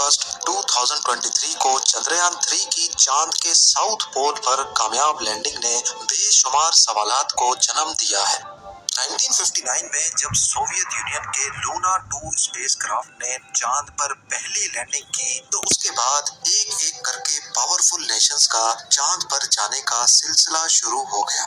अगस्त 2023 को चंद्रयान 3 की चांद के साउथ पोल पर कामयाब लैंडिंग ने बेशुमार सवालात को जन्म दिया है। 1959 में जब सोवियत यूनियन के लूना 2 स्पेसक्राफ्ट ने चांद पर पहली लैंडिंग की, तो उसके बाद एक एक करके पावरफुल नेशंस का चांद पर जाने का सिलसिला शुरू हो गया।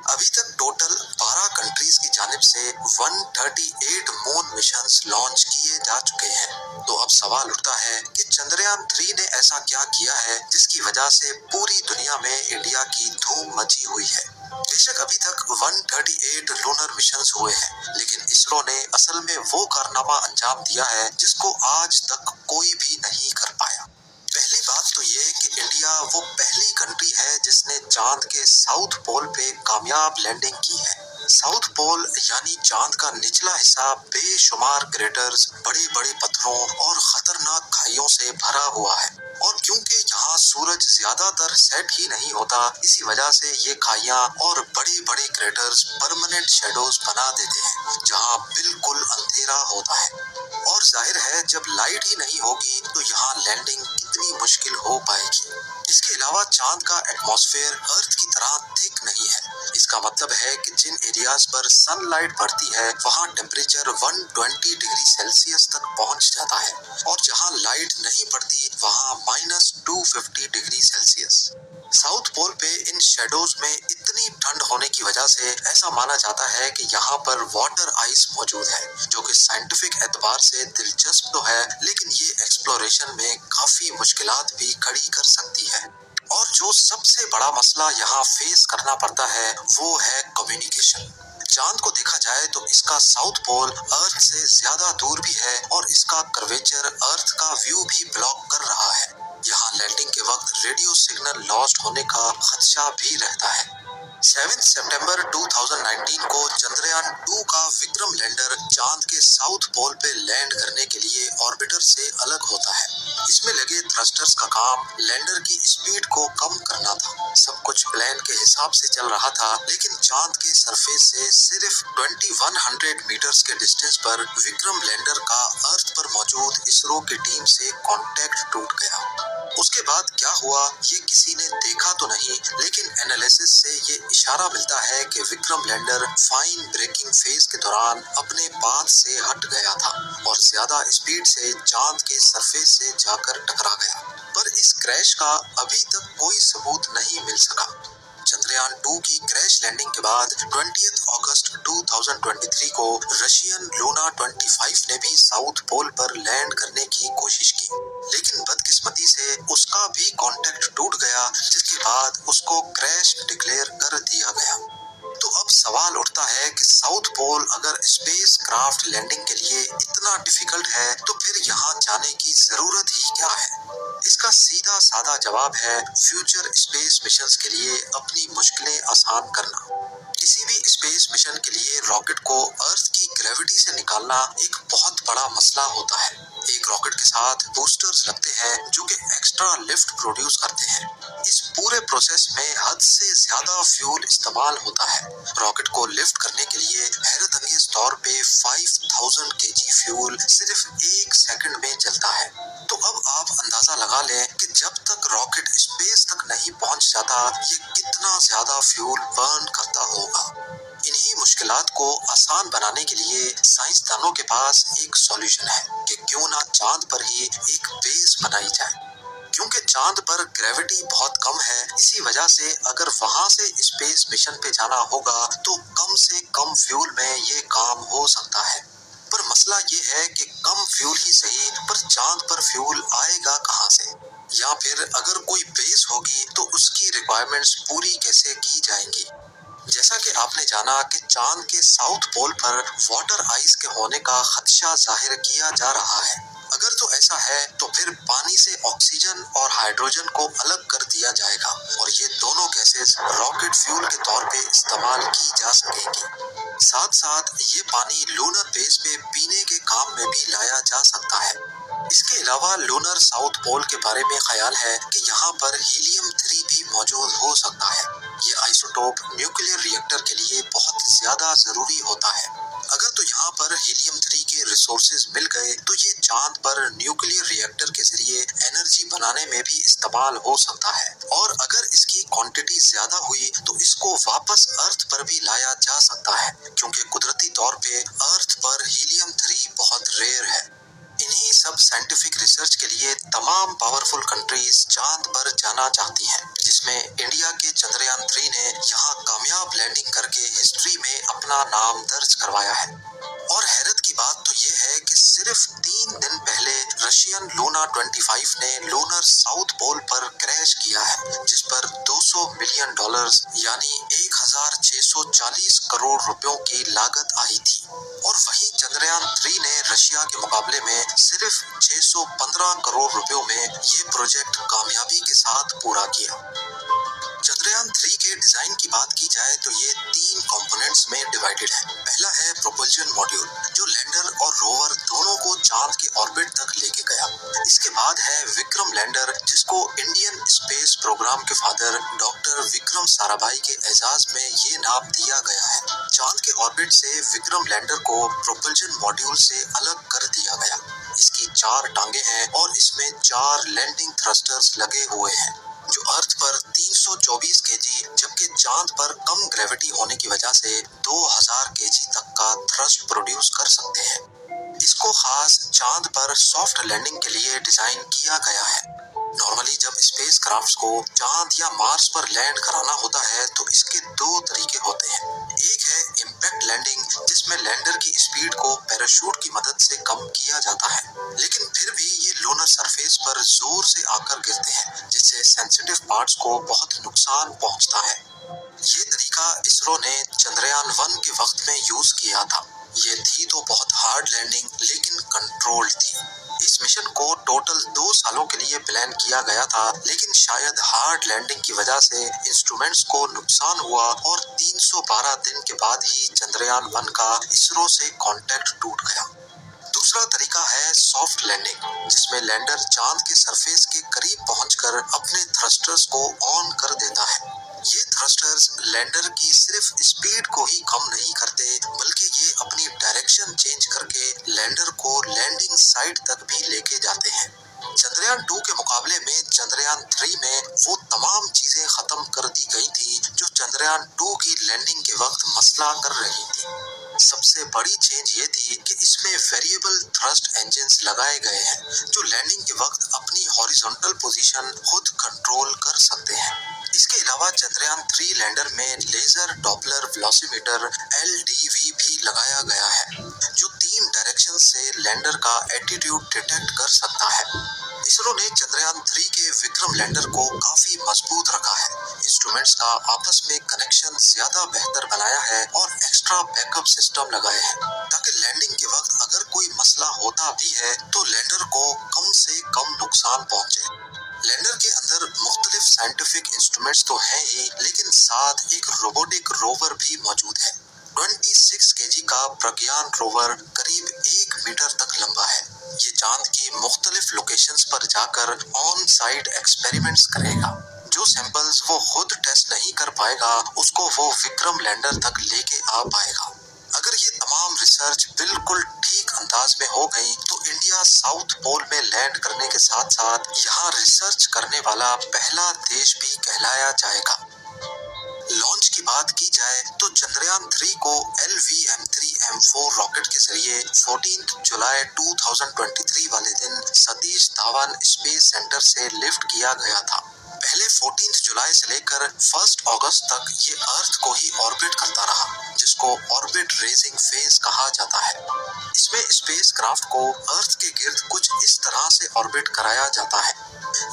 अभी तक टोटल 12 कंट्रीज की जानिब से 138 मून मिशंस लॉन्च किए जा चुके हैं। तो अब सवाल उठता है कि चंद्रयान 3 ने ऐसा क्या किया है जिसकी वजह से पूरी दुनिया में इंडिया की धूम मची हुई है। बेशक अभी तक 138 लूनर मिशंस हुए हैं, लेकिन इसरो ने असल में वो कारनामा अंजाम दिया है जिसको आज तक कोई भी नहीं कर पाया। पहली बात तो ये कि इंडिया वो पहली कंट्री है जिसने चांद के साउथ पोल पे कामयाब लैंडिंग की है। साउथ पोल यानी चांद का निचला हिस्सा बेशुमार क्रेटर्स, बड़े बड़े पत्थरों और खतरनाक खाइयों से भरा हुआ है, और क्योंकि यहाँ सूरज ज्यादातर सेट ही नहीं होता, इसी वजह से ये खाइयां और बड़े बड़े क्रेटर्स परमानेंट शेडोज बना देते हैं जहाँ बिल्कुल अंधेरा होता है। और जाहिर है जब लाइट ही नहीं होगी तो यहाँ लैंडिंग कितनी मुश्किल हो पाएगी। इसके अलावा चांद का एटमॉस्फेयर अर्थ की तरह थिक नहीं है। इसका मतलब है कि जिन एरियाज पर सनलाइट पड़ती है वहाँ टेम्परेचर 120 डिग्री सेल्सियस तक पहुँच जाता है, और जहाँ लाइट नहीं पड़ती वहाँ -250 डिग्री सेल्सियस। साउथ पोल पे इन शेडोज में इतनी ठंड होने की वजह से ऐसा माना जाता है कि यहाँ पर वाटर आइस मौजूद है, जो कि साइंटिफिक एतबार से दिलचस्प तो है, लेकिन ये एक्सप्लोरेशन में काफी मुश्किलात भी खड़ी कर सकती है। और जो सबसे बड़ा मसला यहाँ फेस करना पड़ता है वो है कम्युनिकेशन। चांद को देखा जाए तो इसका साउथ पोल अर्थ से ज्यादा दूर भी है, और इसका कर्वेचर अर्थ का व्यू भी ब्लॉक कर रहा है। यहाँ लैंडिंग के वक्त रेडियो सिग्नल लॉस्ट होने का खदशा भी रहता है। 7 सितंबर 2019 को चंद्रयान 2 का विक्रम लैंडर चांद के साउथ पोल पे लैंड करने के लिए ऑर्बिटर से अलग होता है। इसमें लगे थ्रस्टर्स का काम लैंडर की स्पीड को कम करना था। सब कुछ प्लान के हिसाब से चल रहा था, लेकिन चांद के सरफेस से सिर्फ 2100 मीटर्स के डिस्टेंस पर विक्रम लैंडर का अर्थ पर मौजूद इसरो की टीम से कांटेक्ट टूट गया। उसके बाद क्या हुआ ये किसी ने देखा तो नहीं, लेकिन एनालिसिस से ये इशारा मिलता है कि Vikram lander fine braking phase के दौरान अपने पाथ से हट गया था और ज्यादा स्पीड से चांद के सरफेस से जाकर टकरा गया। पर इस क्रैश का अभी तक कोई सबूत नहीं मिल सका। चंद्रयान 2 की क्रैश लैंडिंग के बाद 20 अगस्त 2023 को रशियन लूना 25 ने भी साउथ पोल पर लैंड करने की कोशिश की, लेकिन बदकिस्मती से उसका भी कांटेक्ट टूट गया, जिसके बाद उसको क्रैश डिक्लेयर कर दिया गया। तो अब सवाल उठता है कि साउथ पोल अगर स्पेस क्राफ्ट लैंडिंग के लिए इतना डिफिकल्ट है तो फिर यहाँ जाने की जरूरत ही क्या है। इसका सीधा सादा जवाब है फ्यूचर स्पेस मिशंस के लिए अपनी मुश्किलें आसान करना। किसी भी स्पेस मिशन के लिए रॉकेट को अर्थ की ग्रेविटी से निकालना एक बहुत बड़ा मसला होता है। एक रॉकेट के साथ बूस्टर्स लगते हैं जो कि एक्स्ट्रा लिफ्ट प्रोड्यूस करते हैं। इस पूरे प्रोसेस में हद से ज्यादा फ्यूल इस्तेमाल होता है। रॉकेट को लिफ्ट करने के लिए हैरत अंगेज तौर पे 5000 केजी फ्यूल सिर्फ 1 सेकंड में जलता है। तो अब आप अंदाजा लगा लें कि जब तक रॉकेट स्पेस तक नहीं पहुंच जाता ये कितना ज्यादा फ्यूल बर्न करता होगा। इन्हीं मुश्किलात को आसान बनाने के लिए साइंसदानों के पास एक सॉल्यूशन है कि क्यों ना चांद पर ही एक बेस बनाई जाए। क्योंकि चांद पर ग्रेविटी बहुत कम है, इसी वजह से अगर वहां से स्पेस मिशन पे जाना होगा तो कम से कम फ्यूल में ये काम हो सकता है। पर मसला ये है कि कम फ्यूल ही सही, पर चांद पर फ्यूल आएगा कहां से, या फिर अगर कोई बेस होगी तो उसकी रिक्वायरमेंट्स पूरी कैसे की जाएंगी। जैसा कि आपने जाना कि चांद के साउथ पोल पर वाटर आइस के होने का खदशा जाहिर किया जा रहा है। अगर तो ऐसा है तो फिर पानी से ऑक्सीजन और हाइड्रोजन को अलग कर दिया जाएगा और ये दोनों गैसेस रॉकेट फ्यूल के तौर पे इस्तेमाल की जा सकेंगी। साथ साथ ये पानी लूनर बेस पे पीने के काम में भी लाया जा सकता है। इसके अलावा लूनर साउथ पोल के बारे में ख्याल है कि यहाँ पर हीलियम 3 भी मौजूद हो सकता है। ये आइसोटोप न्यूक्लियर रिएक्टर के लिए बहुत ज्यादा जरूरी होता है। अगर तो यहाँ पर हीलियम 3 के रिसोर्सेज मिल गए तो ये चांद पर न्यूक्लियर रिएक्टर के जरिए एनर्जी बनाने में भी इस्तेमाल हो सकता है, और अगर इसकी क्वांटिटी ज्यादा हुई तो इसको वापस अर्थ पर भी लाया जा सकता है, क्योंकि कुदरती तौर पे अर्थ पर हीलियम 3 बहुत रेयर है। इन्हीं सब साइंटिफिक रिसर्च के लिए तमाम पावरफुल कंट्रीज चांद पर जाना चाहती हैं, जिसमें इंडिया के चंद्रयान 3 ने यहाँ कामयाब लैंडिंग करके हिस्ट्री में अपना नाम दर्ज करवाया है। और हैरत की बात तो ये है कि सिर्फ 3 दिन पहले रशियन लूना 25 ने लूनर साउथ पोल पर क्रैश किया है, जिस पर $200 मिलियन यानी 1640 करोड़ रुपयों की लागत आई थी। और वहीं चंद्रयान 3 ने रशिया के मुकाबले में सिर्फ 615 करोड़ रुपयों में ये प्रोजेक्ट कामयाबी के साथ पूरा किया। चंद्रयान 3 के डिजाइन की बात की जाए तो ये 3 कंपोनेंट्स में डिवाइडेड है। पहला है प्रोपल्शन मॉड्यूल, जो लैंडर और रोवर दोनों को चांद के ऑर्बिट तक लेके गया। इसके बाद है विक्रम लैंडर, जिसको इंडियन स्पेस प्रोग्राम के फादर डॉक्टर विक्रम साराभाई के एजाज में ये नाम दिया गया है। चांद के ऑर्बिट से विक्रम लैंडर को प्रोपल्शन मॉड्यूल से अलग कर दिया गया। इसकी 4 टांगे हैं और इसमें 4 लैंडिंग थ्रस्टर्स लगे हुए हैं, जो अर्थ पर 324 केजी जबकि चांद पर कम ग्रेविटी होने की वजह से 2000 केजी तक का थ्रस्ट प्रोड्यूस कर सकते हैं। इसको खास चांद पर सॉफ्ट लैंडिंग के लिए डिजाइन किया गया है। नॉर्मली जब स्पेस क्राफ्ट को चांद या मार्स पर लैंड कराना होता है तो इसके 2 तरीके होते हैं। एक है इम्पैक्ट लैंडिंग, जिसमें लैंडर की स्पीड को पैराशूट की मदद से कम किया जाता है, लेकिन फिर भी ये लूनर सरफेस पर जोर से आकर गिरते हैं, जिससे सेंसिटिव पार्ट्स को बहुत नुकसान पहुंचता है। ये तरीका इसरो ने चंद्रयान 1 के वक्त में यूज किया था। ये थी तो बहुत हार्ड लैंडिंग, लेकिन कंट्रोल्ड थी। इस मिशन को टोटल 2 सालों के लिए प्लान किया गया था, लेकिन शायद हार्ड लैंडिंग की वजह से इंस्ट्रूमेंट्स को नुकसान हुआ और 312 दिन के बाद ही चंद्रयान 1 का इसरो से कॉन्टैक्ट टूट गया। दूसरा तरीका है सॉफ्ट लैंडिंग, जिसमें लैंडर चांद के सरफेस के करीब पहुंचकर अपने थ्रस्टर्स को ऑन कर देता है। ये थ्रस्टर्स लैंडर की सिर्फ स्पीड को ही कम नहीं करते, बल्कि ये अपनी डायरेक्शन चेंज करके लैंडर को लैंडिंग साइट तक भी लेके जाते हैं। चंद्रयान 2 के मुकाबले में चंद्रयान 3 में वो तमाम चीजें खत्म कर दी गई थी जो चंद्रयान 2 की लैंडिंग के वक्त मसला कर रही थी। सबसे बड़ी चेंज ये थी कि इसमें वेरिएबल थ्रस्ट इंजन्स लगाए गए हैं, जो लैंडिंग के वक्त अपनी हॉरिजॉन्टल पोजीशन खुद कंट्रोल कर सकते हैं। इसके अलावा चंद्रयान 3 लैंडर में लेजर डॉपलर वेलोसिमीटर LDV भी लगाया गया है, जो 3 डायरेक्शन से लैंडर का एटीट्यूड डिटेक्ट कर सकता है। इसरो ने चंद्रयान 3 के विक्रम लैंडर को काफी मजबूत रखा है, इंस्ट्रूमेंट्स का आपस में कनेक्शन ज्यादा बेहतर बनाया है और एक्स्ट्रा बैकअप सिस्टम लगाए हैं, ताकि लैंडिंग के वक्त अगर कोई मसला होता भी है तो लैंडर को कम से कम नुकसान पहुंचे। लैंडर के अंदर मुख्तलिफ साइंटिफिक इंस्ट्रूमेंट्स तो हैं ही, लेकिन साथ एक रोबोटिक रोवर भी मौजूद है। 26 केजी का प्रज्ञान रोवर करीब 1 मीटर तक लंबा है। ये चांद की मुख्तलिफ लोकेशंस पर जाकर ऑन साइट एक्सपेरिमेंट्स करेगा। जो सैंपल्स वो खुद टेस्ट नहीं कर पाएगा, उसको वो विक्रम लैंडर तक लेके आ पाएगा। अगर ये तमाम रिसर्च बिल्कुल ठीक अंदाज में हो गई तो इंडिया साउथ पोल में लैंड करने के साथ साथ यहाँ रिसर्च करने वाला पहला देश भी कहलाया जाएगा। लॉन्च की बात की जाए तो चंद्रयान 3 को LVM-3M4 रॉकेट के जरिए 14 जुलाई 2023 वाले दिन सतीश धावन स्पेस सेंटर से लिफ्ट किया गया था। पहले 14 जुलाई से लेकर 1 अगस्त तक ये अर्थ को ही ऑर्बिट करता रहा, जिसको ऑर्बिट रेजिंग फेज कहा जाता है। इसमें स्पेसक्राफ्ट को अर्थ के गिर्द कुछ इस तरह से ऑर्बिट कराया जाता है।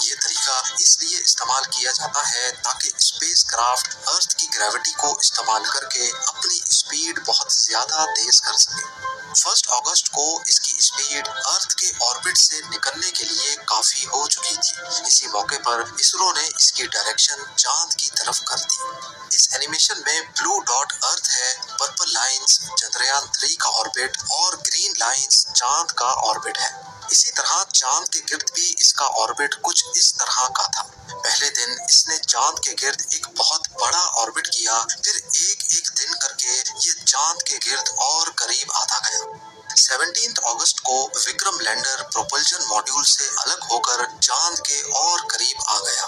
ये तरीका इसलिए इस्तेमाल किया जाता है ताकि स्पेसक्राफ्ट अर्थ की ग्रेविटी को इस्तेमाल करके अपनी स्पीड बहुत ज्यादा तेज कर सके। 1 अगस्त को इसकी स्पीड अर्थ के ऑर्बिट से निकलने के लिए काफी हो चुकी थी। इसी मौके पर इसरो ने इसकी डायरेक्शन चांद की तरफ कर दी। इस एनिमेशन में ब्लू डॉट अर्थ है, पर्पल लाइंस चंद्रयान 3 का ऑर्बिट और ग्रीन लाइंस चांद का ऑर्बिट है। इसी तरह चांद के गिर्द भी इसका ऑर्बिट कुछ इस तरह का था। पहले दिन इसने चांद के गिर्द एक बहुत बड़ा ऑर्बिट किया, फिर एक एक दिन करके ये चांद के गिर्द और करीब आता गया। 17 अगस्त को विक्रम लैंडर प्रोपल्शन मॉड्यूल से अलग होकर चांद के और करीब आ गया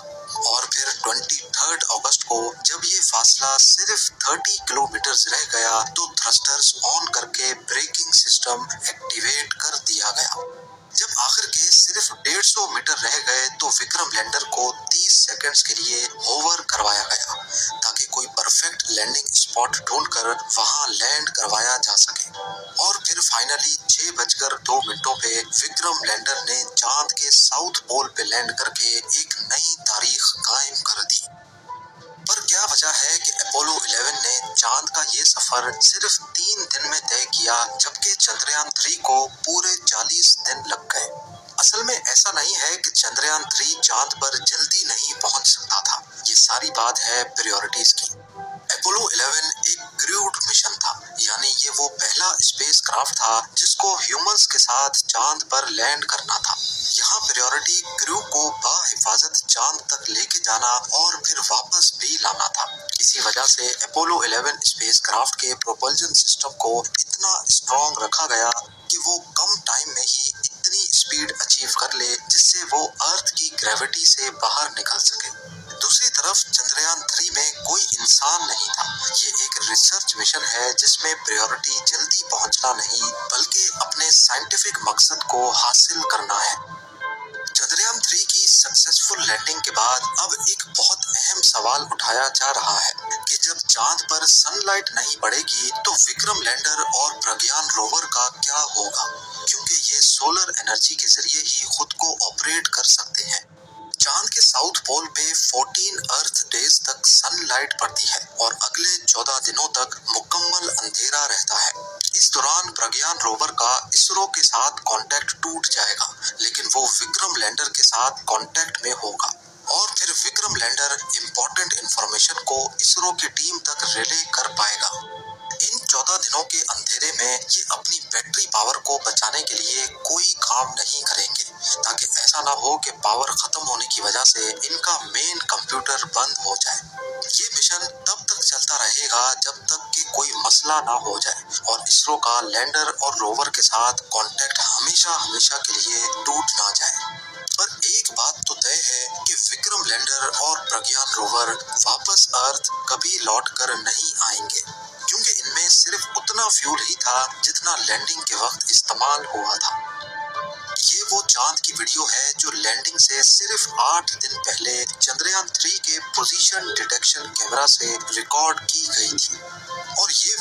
और फिर 23 अगस्त को जब ये फासला सिर्फ 30 किलोमीटर रह गया तो थ्रस्टर्स ऑन करके ब्रेकिंग सिस्टम एक्टिवेट कर दिया गया। जब आखिर के सिर्फ 150 मीटर रह गए तो विक्रम लैंडर को 30 सेकंड्स के लिए होवर करवाया गया ताकि कोई परफेक्ट लैंडिंग स्पॉट ढूंढकर वहां लैंड करवाया जा सके। और फिर फाइनली 6:02 पे विक्रम लैंडर ने चांद के साउथ पोल पे लैंड करके एक नई तारीख कायम कर दी। पर क्या वजह है कि अपोलो 11 ने चांद का ये सफर सिर्फ 3 दिन में तय किया जबकि चंद्रयान 3 को पूरे 40 दिन लग गए। असल में ऐसा नहीं है कि चंद्रयान 3 चांद पर जल्दी नहीं पहुंच सकता था, ये सारी बात है प्रायोरिटीज की। अपोलो 11 एक क्रूड मिशन था, यानी ये वो पहला स्पेसक्राफ्ट था जिसको ह्यूमंस के साथ चांद पर लैंड करना था। यहाँ प्रायोरिटी क्रू को बाहिफाजत चांद तक लेके जाना और फिर वापस भी लाना था। इसी वजह से अपोलो 11 स्पेसक्राफ्ट के प्रोपल्शन सिस्टम को इतना स्ट्रॉन्ग रखा गया कि वो कम टाइम में ही इतनी स्पीड अचीव कर ले जिससे वो अर्थ की ग्रेविटी से बाहर निकल सके। दूसरी तरफ चंद्रयान 3 में कोई इंसान नहीं था। ये एक रिसर्च मिशन है जिसमें प्रायोरिटी जल्दी पहुंचना नहीं बल्कि अपने साइंटिफिक मकसद को हासिल करना है। चंद्रयान 3 की सक्सेसफुल लैंडिंग के बाद अब एक बहुत अहम सवाल उठाया जा रहा है कि जब चांद पर सनलाइट नहीं पड़ेगी तो विक्रम लैंडर और प्रज्ञान रोवर का क्या होगा, क्योंकि ये सोलर एनर्जी के जरिए ही खुद को ऑपरेट कर सकते हैं। चांद के साउथ पोल पे 14 अर्थ डेज तक सनलाइट पड़ती है और अगले 14 दिनों तक मुकम्मल अंधेरा रहता है। इस दौरान प्रज्ञान रोवर का इसरो के साथ कांटेक्ट टूट जाएगा, लेकिन वो विक्रम लैंडर के साथ कांटेक्ट में होगा और फिर विक्रम लैंडर इम्पोर्टेंट इंफॉर्मेशन को इसरो की टीम तक रिले कर पाएगा। इन 14 दिनों के अंधेरे में ये अपनी बैटरी पावर को बचाने के लिए कोई काम नहीं करेंगे ताकि ऐसा ना हो कि पावर खत्म होने की वजह से इनका मेन कंप्यूटर बंद हो जाए। ये मिशन तब तक चलता रहेगा जब तक कि कोई मसला ना हो जाए और इसरो का लैंडर और रोवर के साथ कांटेक्ट हमेशा हमेशा के लिए टूट ना जाए। पर एक बात तो तय है कि विक्रम लैंडर और प्रज्ञान रोवर वापस अर्थ कभी लौट कर नहीं आएंगे, क्योंकि इनमें सिर्फ उतना फ्यूल ही था जितना लैंडिंग के वक्त इस्तेमाल हुआ था। ये वो चांद की वीडियो है जो लैंडिंग से सिर्फ 8 दिन पहले चंद्रयान 3 के पोजीशन डिटेक्शन कैमरा से रिकॉर्ड की गई थी और ये